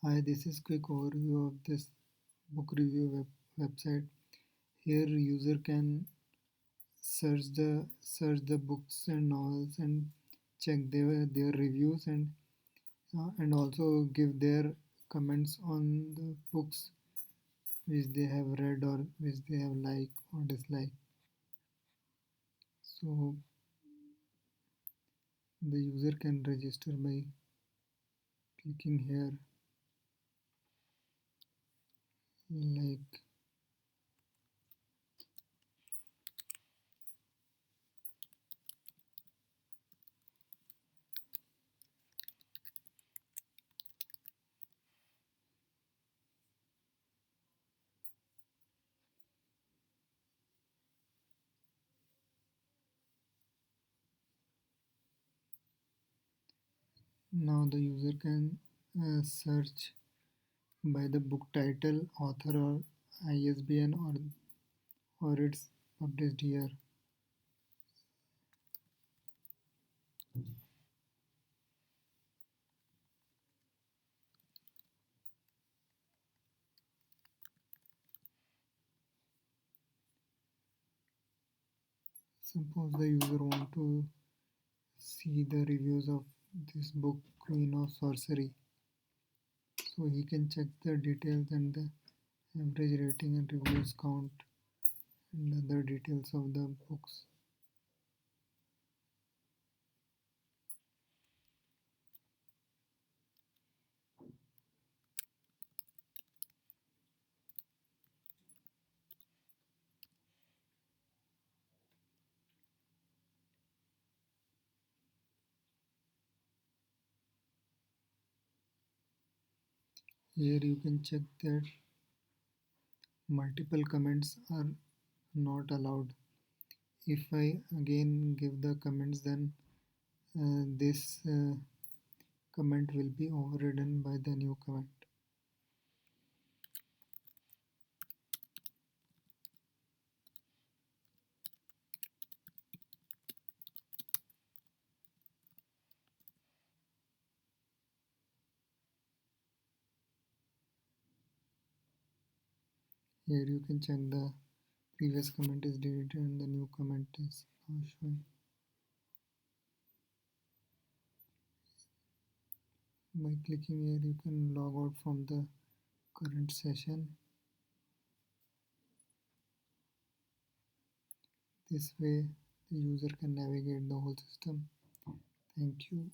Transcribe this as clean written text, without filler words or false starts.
Hi, this is quick overview of this book review website. Here, user can search the books and novels and check their reviews and also give their comments on the books which they have read or which they have liked or disliked. So the user can register by clicking here, like now the user can search by the book title, author, or ISBN, or its published year. Suppose the user want to see the reviews of this book, Queen of Sorcery, so he can check the details and the average rating and reviews count and other details of the books. Here you can check that multiple comments are not allowed. If I again give the comments, then this comment will be overridden by the new comment. Here you can check the previous comment is deleted and the new comment is now showing. By clicking here, you can log out from the current session. This way, the user can navigate the whole system. Thank you.